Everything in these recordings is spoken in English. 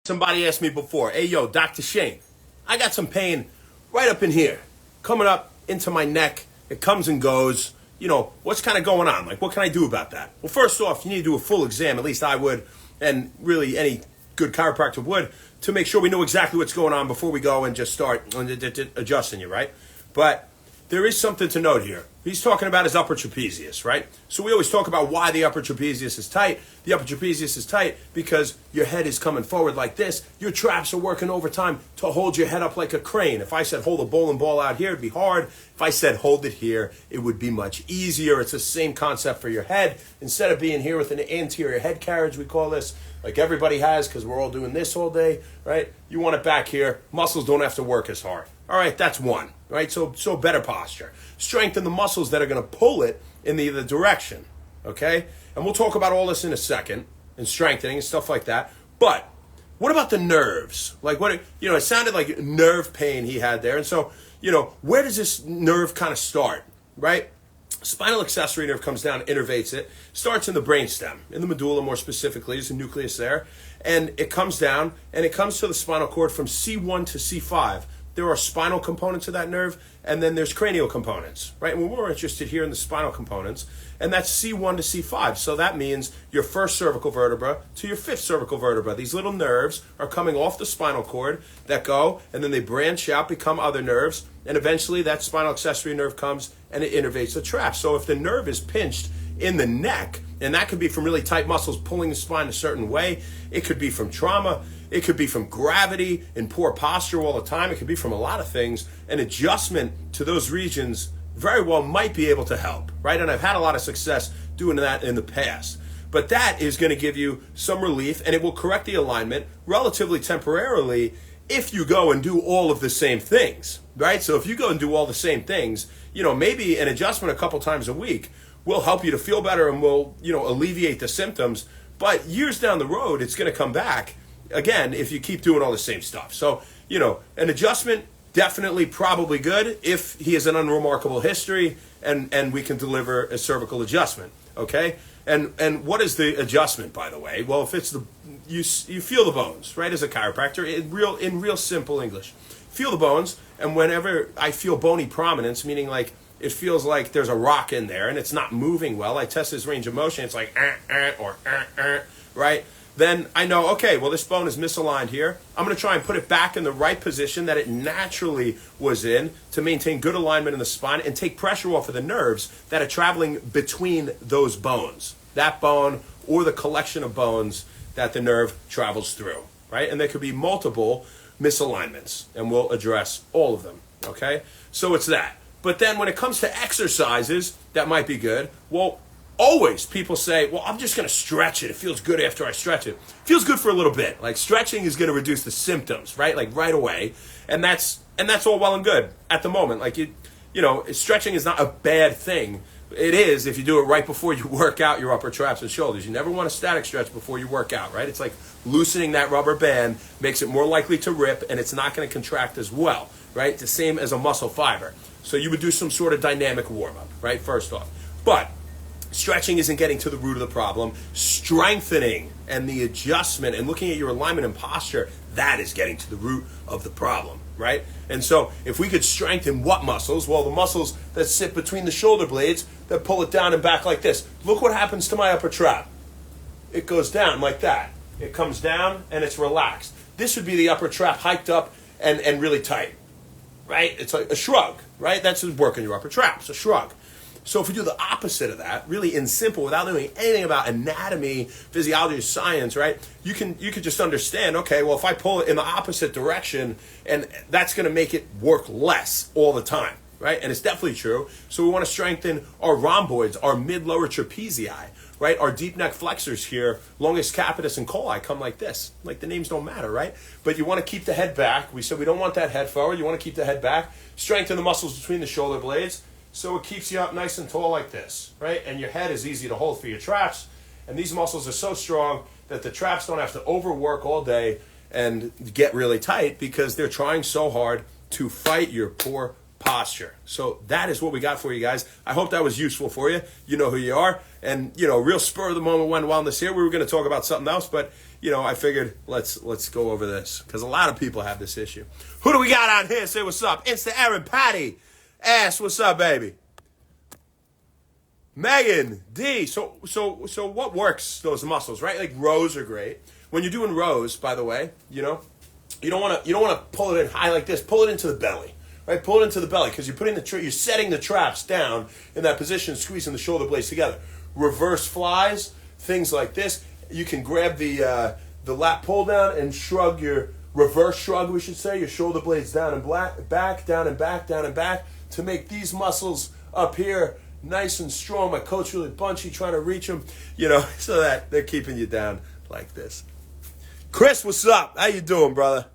Somebody asked me before, hey, yo, Dr. Shane, I got some pain right up in here, coming up into my neck. It comes and goes. What's kind of going on? Like, what can I do about that? Well, first off, you need to do a full exam. At least I would, and really any good chiropractor would, to make sure we know exactly what's going on before we go and just start adjusting you, right? But there is something to note here. He's talking about his upper trapezius, right? So we always talk about why the upper trapezius is tight. The upper trapezius is tight because your head is coming forward like this. Your traps are working overtime to hold your head up like a crane. If I said hold a bowling ball out here, it'd be hard. If I said hold it here, it would be much easier. It's the same concept for your head. Instead of being here with an anterior head carriage, we call this, like everybody has because we're all doing this all day, right? You want it back here. Muscles don't have to work as hard. All right, that's one, right? So better posture. Strengthen the muscles that are going to pull it in the other direction, okay? And we'll talk about all this in a second, and strengthening and stuff like that. But what about the nerves? Like it sounded like nerve pain he had there. And so, where does this nerve kind of start, right? Spinal accessory nerve comes down, innervates it, starts in the brainstem, in the medulla more specifically, there's a nucleus there, and it comes down, and it comes to the spinal cord from C1 to C5. There are spinal components of that nerve, and then there's cranial components, right? And we're interested here in the spinal components, and that's C1 to C5. So that means your first cervical vertebra to your fifth cervical vertebra. These little nerves are coming off the spinal cord that go, and then they branch out, become other nerves, and eventually that spinal accessory nerve comes and it innervates the trap. So if the nerve is pinched in the neck, and that could be from really tight muscles pulling the spine a certain way, it could be from trauma, it could be from gravity and poor posture all the time. It could be from a lot of things. An adjustment to those regions very well might be able to help, right? And I've had a lot of success doing that in the past. But that is going to give you some relief, and it will correct the alignment relatively temporarily if you go and do all of the same things, right? So if you go and do all the same things, maybe an adjustment a couple times a week will help you to feel better and will, alleviate the symptoms. But years down the road, it's going to come back again if you keep doing all the same stuff. So, an adjustment, definitely probably good if he has an unremarkable history and we can deliver a cervical adjustment, okay? And what is the adjustment, by the way? Well, if it's you feel the bones, right, as a chiropractor, in real simple English. Feel the bones, and whenever I feel bony prominence, meaning like it feels like there's a rock in there and it's not moving well, I test his range of motion, it's like or right? Then I know, okay, well, this bone is misaligned here. I'm going to try and put it back in the right position that it naturally was in to maintain good alignment in the spine and take pressure off of the nerves that are traveling between those bones, that bone or the collection of bones that the nerve travels through, right? And there could be multiple misalignments, and we'll address all of them, okay? So it's that. But then when it comes to exercises, that might be good. Well, always people say, well, I'm just going to stretch it. It feels good after I stretch it. It feels good for a little bit. Like stretching is going to reduce the symptoms, right? Like right away. And that's all well and good at the moment. Like stretching is not a bad thing. It is if you do it right before you work out your upper traps and shoulders. You never want a static stretch before you work out, right? It's like loosening that rubber band makes it more likely to rip, and it's not going to contract as well, right? It's the same as a muscle fiber. So you would do some sort of dynamic warm-up, right, first off. But stretching isn't getting to the root of the problem. Strengthening and the adjustment and looking at your alignment and posture, that is getting to the root of the problem, right? And so if we could strengthen what muscles? Well, the muscles that sit between the shoulder blades that pull it down and back like this. Look what happens to my upper trap. It goes down like that. It comes down and it's relaxed. This would be the upper trap hiked up and really tight, right? It's like a shrug, right? That's working your upper traps, a shrug. So if we do the opposite of that, really in simple, without knowing anything about anatomy, physiology, science, right? You could just understand, okay, well, if I pull it in the opposite direction, and that's going to make it work less all the time, right? And it's definitely true. So we want to strengthen our rhomboids, our mid-lower trapezii, right? Our deep neck flexors here, longus capitis and coli come like this. Like the names don't matter, right? But you want to keep the head back. We said we don't want that head forward. You want to keep the head back. Strengthen the muscles between the shoulder blades. So it keeps you up nice and tall like this, right? And your head is easy to hold for your traps. And these muscles are so strong that the traps don't have to overwork all day and get really tight because they're trying so hard to fight your poor posture. So that is what we got for you guys. I hope that was useful for you. You know who you are. And, real spur of the moment wellness here. We were going to talk about something else, but I figured let's go over this because a lot of people have this issue. Who do we got on here? Say what's up. Insta Aaron Patty. Ass, what's up, baby? Megan D. So what works those muscles, right? Like rows are great. When you're doing rows, by the way, you don't want to pull it in high like this. Pull it into the belly. Right, pull it into the belly because you're setting the traps down in that position, squeezing the shoulder blades together. Reverse flies, things like this. You can grab the lat pull down and shrug your reverse shrug, we should say, your shoulder blades down and back, down and back, down and back to make these muscles up here nice and strong. My coach really bunchy, trying to reach them, so that they're keeping you down like this. Chris, what's up? How you doing, brother?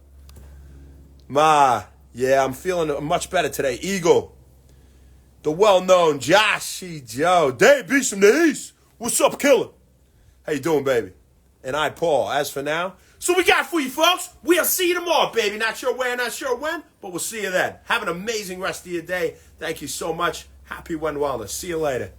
Yeah, I'm feeling much better today. Eagle, the well-known Joshy Joe, Dave Beast from the East. What's up, killer? How you doing, baby? And I, Paul. As for now, so we got for you, folks. We'll see you tomorrow, baby. Not sure where, not sure when, but we'll see you then. Have an amazing rest of your day. Thank you so much. Happy Wellness. See you later.